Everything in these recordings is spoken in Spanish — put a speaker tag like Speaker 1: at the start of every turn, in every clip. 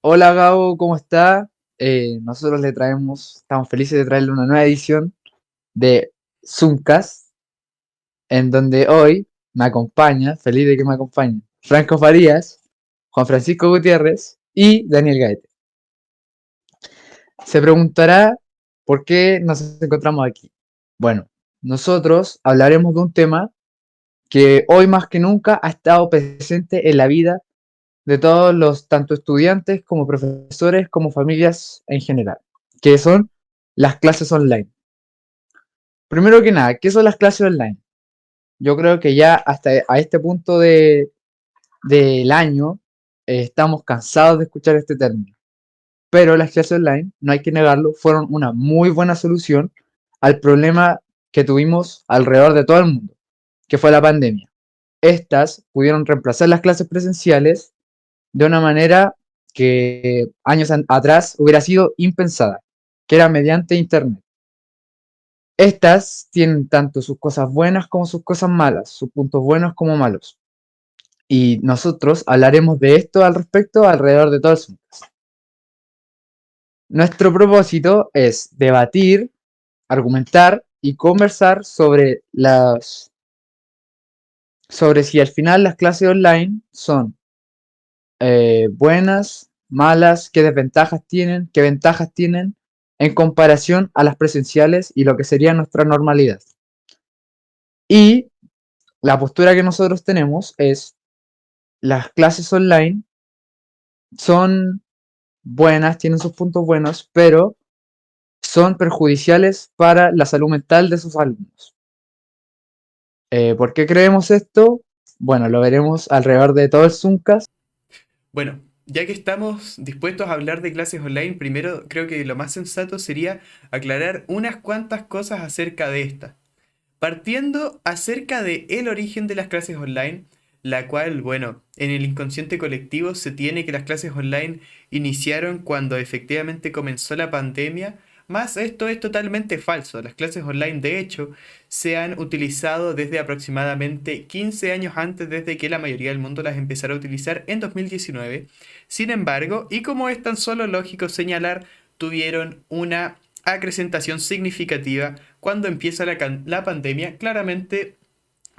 Speaker 1: Hola Gabo, ¿cómo está? Nosotros estamos felices de traerle una nueva edición de Zoomcast, en donde hoy me acompaña, feliz de que me acompañe, Franco Farías, Juan Francisco Gutiérrez y Daniel Gaete. Se preguntará por qué nos encontramos aquí. Bueno, nosotros hablaremos de un tema que hoy más que nunca ha estado presente en la vida de todos los, tanto estudiantes como profesores como familias en general, que son las clases online. Primero que nada, ¿qué son las clases online? Yo creo que ya hasta a este punto del año estamos cansados de escuchar este término, pero las clases online, no hay que negarlo, fueron una muy buena solución al problema que tuvimos alrededor de todo el mundo, que fue la pandemia. Estas pudieron reemplazar las clases presenciales de una manera que años atrás hubiera sido impensada, que era mediante Internet. Estas tienen tanto sus cosas buenas como sus cosas malas, sus puntos buenos como malos. Y nosotros hablaremos de esto al respecto alrededor de todo el Zoom. Nuestro propósito es debatir, argumentar y conversar sobre si al final las clases online son buenas, malas, qué desventajas tienen, qué ventajas tienen en comparación a las presenciales y lo que sería nuestra normalidad. Y la postura que nosotros tenemos es las clases online son buenas, tienen sus puntos buenos, pero son perjudiciales para la salud mental de sus alumnos. ¿Por qué creemos esto? Bueno, lo veremos alrededor de todo el Zoomcast.
Speaker 2: Bueno, ya que estamos dispuestos a hablar de clases online, primero creo que lo más sensato sería aclarar unas cuantas cosas acerca de esta. Partiendo acerca de el origen de las clases online, la cual, bueno, en el inconsciente colectivo se tiene que las clases online iniciaron cuando efectivamente comenzó la pandemia, más esto es totalmente falso. Las clases online, de hecho, se han utilizado desde aproximadamente 15 años antes desde que la mayoría del mundo las empezara a utilizar en 2019. Sin embargo, y como es tan solo lógico señalar, tuvieron una acrecentación significativa cuando empieza la pandemia, claramente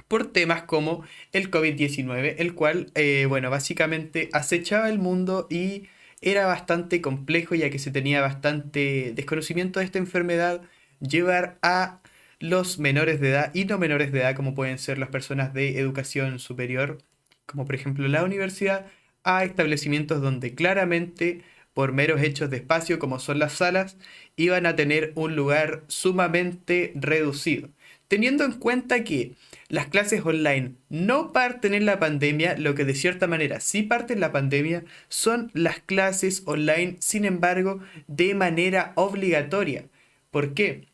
Speaker 2: por temas como el COVID-19, el cual, bueno, básicamente acechaba el mundo y era bastante complejo ya que se tenía bastante desconocimiento de esta enfermedad, llevar a los menores de edad y no menores de edad, como pueden ser las personas de educación superior, como por ejemplo la universidad, a establecimientos donde claramente, por meros hechos de espacio, como son las salas, iban a tener un lugar sumamente reducido. Teniendo en cuenta que las clases online no parten en la pandemia, lo que de cierta manera sí parte en la pandemia son las clases online, sin embargo, de manera obligatoria. ¿Por qué?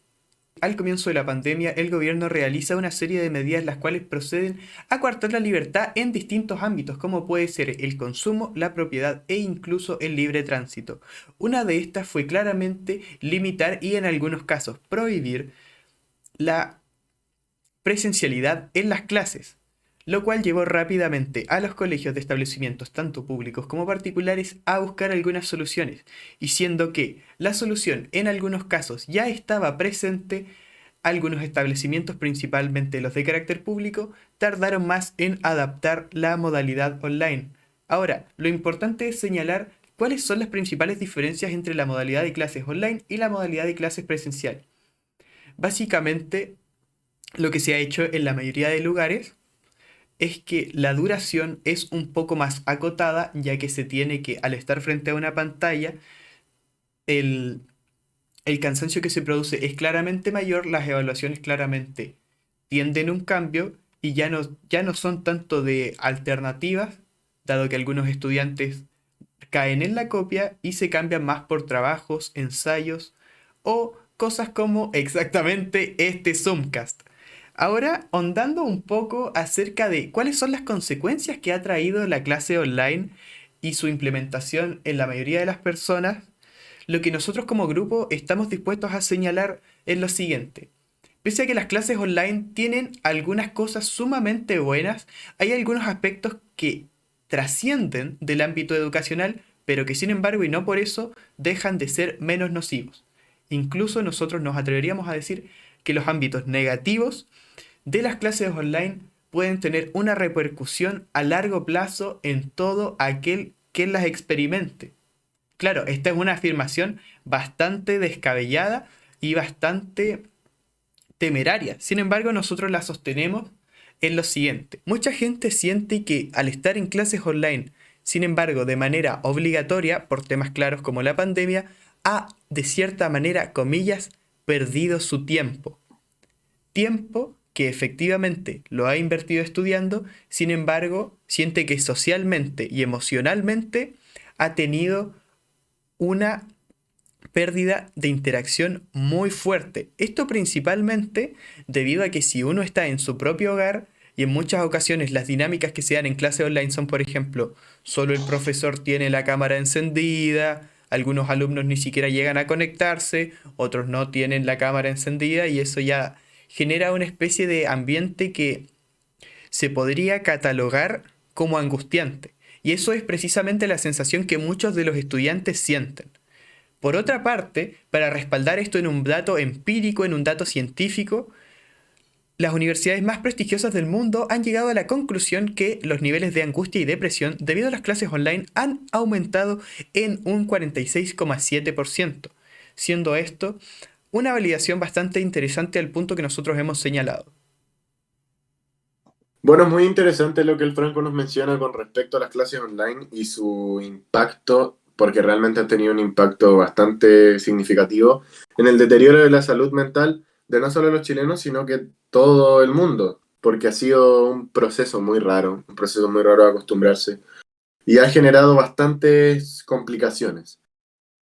Speaker 2: Al comienzo de la pandemia, el gobierno realiza una serie de medidas las cuales proceden a coartar la libertad en distintos ámbitos, como puede ser el consumo, la propiedad e incluso el libre tránsito. Una de estas fue claramente limitar y en algunos casos prohibir la presencialidad en las clases, lo cual llevó rápidamente a los colegios de establecimientos tanto públicos como particulares a buscar algunas soluciones, y siendo que la solución en algunos casos ya estaba presente, algunos establecimientos, principalmente los de carácter público, tardaron más en adaptar la modalidad online. Ahora, lo importante es señalar cuáles son las principales diferencias entre la modalidad de clases online y la modalidad de clases presencial. Básicamente, lo que se ha hecho en la mayoría de lugares es que la duración es un poco más acotada, ya que se tiene que, al estar frente a una pantalla, el, el cansancio que se produce es claramente mayor, las evaluaciones claramente tienden a un cambio y ya no son tanto de alternativas, dado que algunos estudiantes caen en la copia y se cambian más por trabajos, ensayos o cosas como exactamente este Zoomcast. Ahora, ahondando un poco acerca de cuáles son las consecuencias que ha traído la clase online y su implementación en la mayoría de las personas, lo que nosotros como grupo estamos dispuestos a señalar es lo siguiente. Pese a que las clases online tienen algunas cosas sumamente buenas, hay algunos aspectos que trascienden del ámbito educacional, pero que sin embargo y no por eso dejan de ser menos nocivos. Incluso nosotros nos atreveríamos a decir que los ámbitos negativos de las clases online pueden tener una repercusión a largo plazo en todo aquel que las experimente. Claro, esta es una afirmación bastante descabellada y bastante temeraria. Sin embargo, nosotros la sostenemos en lo siguiente. Mucha gente siente que al estar en clases online, sin embargo, de manera obligatoria, por temas claros como la pandemia, ha, de cierta manera, comillas, perdido su tiempo. Tiempo que efectivamente lo ha invertido estudiando, sin embargo, siente que socialmente y emocionalmente ha tenido una pérdida de interacción muy fuerte. Esto principalmente debido a que si uno está en su propio hogar y en muchas ocasiones las dinámicas que se dan en clase online son, por ejemplo, solo el profesor tiene la cámara encendida, algunos alumnos ni siquiera llegan a conectarse, otros no tienen la cámara encendida y eso ya genera una especie de ambiente que se podría catalogar como angustiante. Y eso es precisamente la sensación que muchos de los estudiantes sienten. Por otra parte, para respaldar esto en un dato empírico, en un dato científico, las universidades más prestigiosas del mundo han llegado a la conclusión que los niveles de angustia y depresión debido a las clases online han aumentado en un 46,7%, siendo esto una validación bastante interesante al punto que nosotros hemos señalado.
Speaker 3: Bueno, es muy interesante lo que el Franco nos menciona con respecto a las clases online y su impacto, porque realmente ha tenido un impacto bastante significativo en el deterioro de la salud mental de no solo los chilenos, sino que todo el mundo, porque ha sido un proceso muy raro de acostumbrarse y ha generado bastantes complicaciones.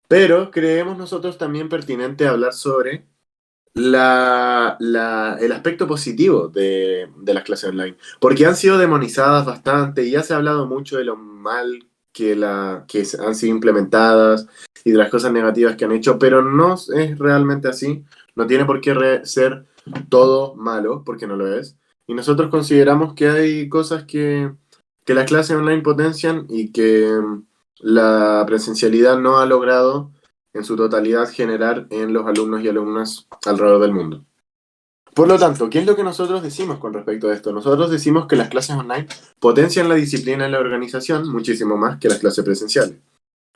Speaker 3: Pero creemos nosotros también pertinente hablar sobre el aspecto positivo de las clases online, porque han sido demonizadas bastante y ya se ha hablado mucho de lo mal han sido implementadas y de las cosas negativas que han hecho, pero no es realmente así, no tiene por qué ser todo malo, porque no lo es, y nosotros consideramos que hay cosas que las clases online potencian y que la presencialidad no ha logrado en su totalidad generar en los alumnos y alumnas alrededor del mundo. Por lo tanto, ¿qué es lo que nosotros decimos con respecto a esto? Nosotros decimos que las clases online potencian la disciplina y la organización muchísimo más que las clases presenciales.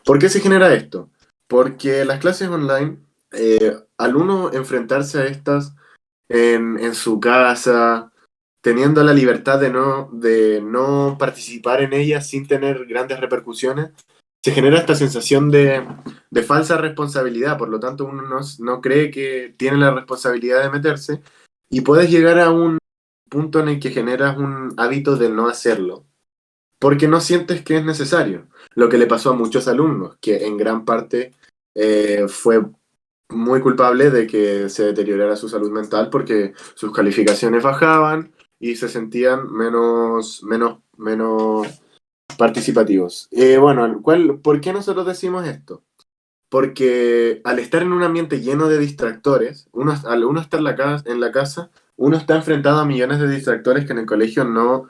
Speaker 3: ¿Por qué se genera esto? Porque las clases online, al uno enfrentarse a estas en su casa, teniendo la libertad de no participar en ellas sin tener grandes repercusiones, se genera esta sensación de falsa responsabilidad. Por lo tanto, uno no cree que tiene la responsabilidad de meterse y puedes llegar a un punto en el que generas un hábito de no hacerlo, porque no sientes que es necesario. Lo que le pasó a muchos alumnos, que en gran parte fue muy culpable de que se deteriorara su salud mental porque sus calificaciones bajaban y se sentían menos participativos. Bueno, ¿por qué nosotros decimos esto? Porque al estar en un ambiente lleno de distractores, al uno estar en la casa, uno está enfrentado a millones de distractores que en el colegio no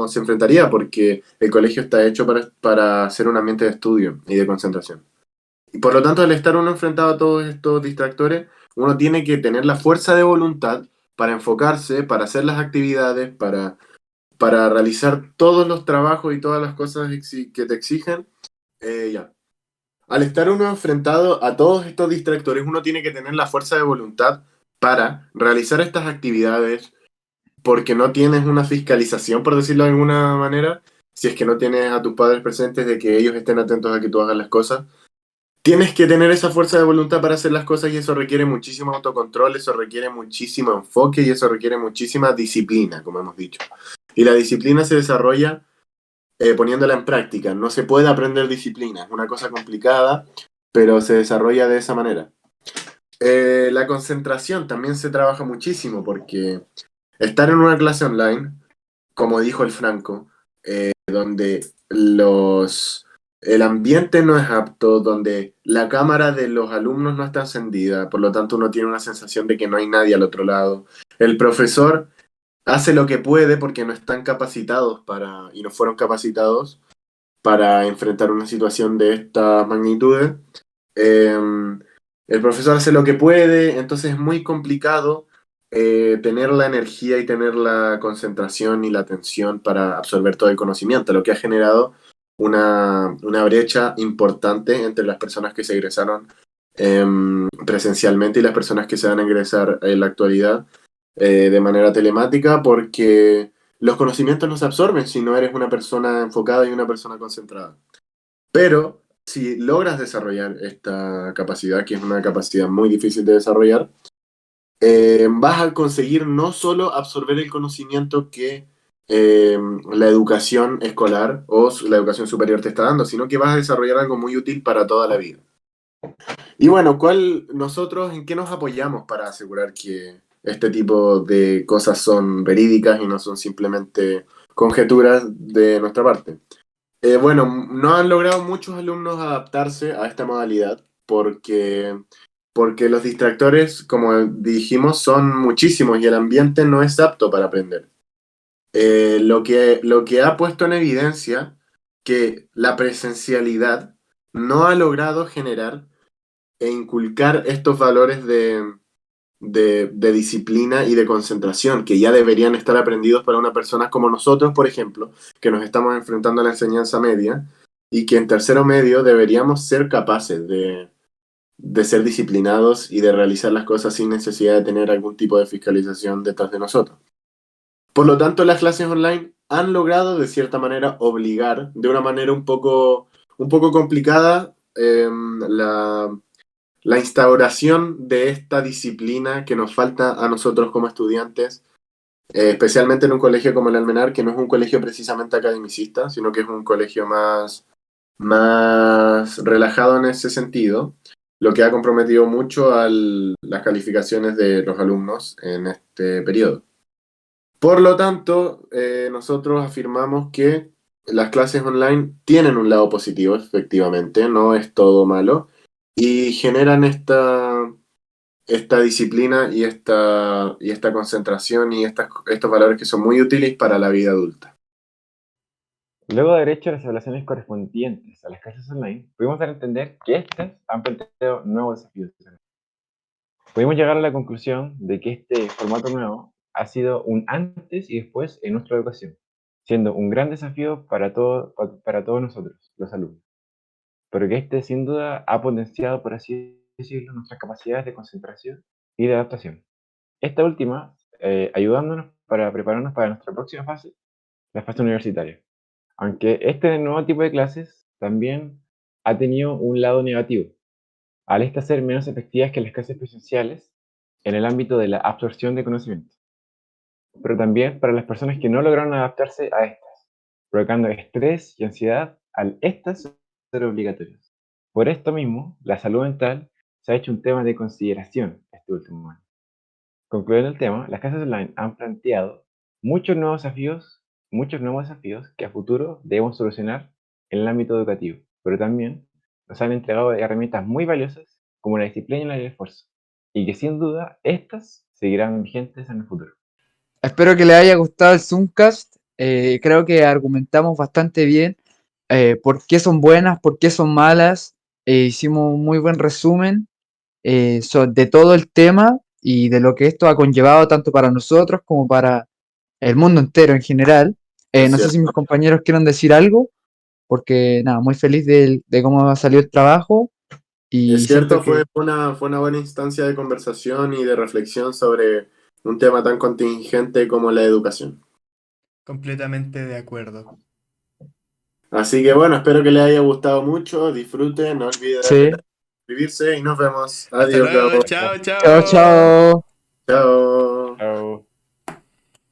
Speaker 3: se enfrentaría porque el colegio está hecho para ser un ambiente de estudio y de concentración. Y por lo tanto, al estar uno enfrentado a todos estos distractores, uno tiene que tener la fuerza de voluntad para enfocarse, para hacer las actividades, para realizar todos los trabajos y todas las cosas que te exigen. Ya. Al estar uno enfrentado a todos estos distractores, uno tiene que tener la fuerza de voluntad para realizar estas actividades porque no tienes una fiscalización, por decirlo de alguna manera, si es que no tienes a tus padres presentes de que ellos estén atentos a que tú hagas las cosas. Tienes que tener esa fuerza de voluntad para hacer las cosas y eso requiere muchísimo autocontrol, eso requiere muchísimo enfoque y eso requiere muchísima disciplina, como hemos dicho. Y la disciplina se desarrolla poniéndola en práctica. No se puede aprender disciplina, es una cosa complicada, pero se desarrolla de esa manera. La concentración también se trabaja muchísimo porque estar en una clase online, como dijo el Franco, donde el ambiente no es apto, donde la cámara de los alumnos no está encendida, por lo tanto uno tiene una sensación de que no hay nadie al otro lado. El profesor hace lo que puede porque no están capacitados y no fueron capacitados para enfrentar una situación de estas magnitudes. El profesor hace lo que puede, entonces es muy complicado tener la energía y tener la concentración y la atención para absorber todo el conocimiento, lo que ha generado una brecha importante entre las personas que se egresaron presencialmente y las personas que se van a ingresar en la actualidad de manera telemática, porque los conocimientos no se absorben si no eres una persona enfocada y una persona concentrada. Pero si logras desarrollar esta capacidad, que es una capacidad muy difícil de desarrollar, vas a conseguir no solo absorber el conocimiento que la educación escolar o la educación superior te está dando, sino que vas a desarrollar algo muy útil para toda la vida. Y bueno, nosotros en qué nos apoyamos para asegurar que este tipo de cosas son verídicas y no son simplemente conjeturas de nuestra parte? Bueno, no han logrado muchos alumnos adaptarse a esta modalidad porque los distractores, como dijimos, son muchísimos y el ambiente no es apto para aprender. Lo que ha puesto en evidencia que la presencialidad no ha logrado generar e inculcar estos valores de disciplina y de concentración que ya deberían estar aprendidos para una persona como nosotros, por ejemplo, que nos estamos enfrentando a la enseñanza media y que en tercero medio deberíamos ser capaces de ser disciplinados y de realizar las cosas sin necesidad de tener algún tipo de fiscalización detrás de nosotros. Por lo tanto, las clases online han logrado de cierta manera obligar, de una manera un poco complicada, la instauración de esta disciplina que nos falta a nosotros como estudiantes, especialmente en un colegio como el Almenar, que no es un colegio precisamente academicista, sino que es un colegio más relajado en ese sentido, lo que ha comprometido mucho a las calificaciones de los alumnos en este periodo. Por lo tanto, nosotros afirmamos que las clases online tienen un lado positivo, efectivamente, no es todo malo, y generan esta disciplina y esta concentración y estos valores que son muy útiles para la vida adulta.
Speaker 4: Luego de haber hecho las evaluaciones correspondientes a las clases online, pudimos dar a entender que estas han planteado nuevos desafíos. Pudimos llegar a la conclusión de que este formato nuevo ha sido un antes y después en nuestra educación, siendo un gran desafío para todos nosotros, los alumnos, pero que este sin duda ha potenciado, por así decirlo, nuestras capacidades de concentración y de adaptación. Esta última ayudándonos para prepararnos para nuestra próxima fase, la fase universitaria. Aunque este nuevo tipo de clases también ha tenido un lado negativo, al estas ser menos efectivas que las clases presenciales en el ámbito de la absorción de conocimiento, pero también para las personas que no lograron adaptarse a estas, provocando estrés y ansiedad al estas ser obligatorias. Por esto mismo, la salud mental se ha hecho un tema de consideración este último año. Concluyendo el tema, las clases online han planteado muchos nuevos desafíos que a futuro debemos solucionar en el ámbito educativo, pero también nos han entregado herramientas muy valiosas como la disciplina y el esfuerzo, y que sin duda estas seguirán vigentes en el futuro.
Speaker 1: Espero que les haya gustado el Zoomcast. Creo que argumentamos bastante bien por qué son buenas, por qué son malas. Hicimos un muy buen resumen de todo el tema y de lo que esto ha conllevado tanto para nosotros como para el mundo entero en general.
Speaker 3: Es
Speaker 1: No sé si mis
Speaker 3: cierto.
Speaker 1: compañeros quieren decir algo, porque nada, muy feliz de cómo salió el trabajo
Speaker 3: Es
Speaker 1: y siento
Speaker 3: cierto, fue
Speaker 1: que
Speaker 3: una buena instancia de conversación y de reflexión sobre un tema tan contingente como la educación.
Speaker 2: Completamente de acuerdo.
Speaker 3: Así que bueno, espero que les haya gustado mucho, disfruten, no olviden de
Speaker 1: sí.
Speaker 3: suscribirse y nos vemos.
Speaker 2: Hasta
Speaker 3: Adiós,
Speaker 2: luego,
Speaker 3: Gabo.
Speaker 2: chao,
Speaker 1: Chao,
Speaker 2: chao.
Speaker 1: chao.
Speaker 3: Chao.
Speaker 4: Chao.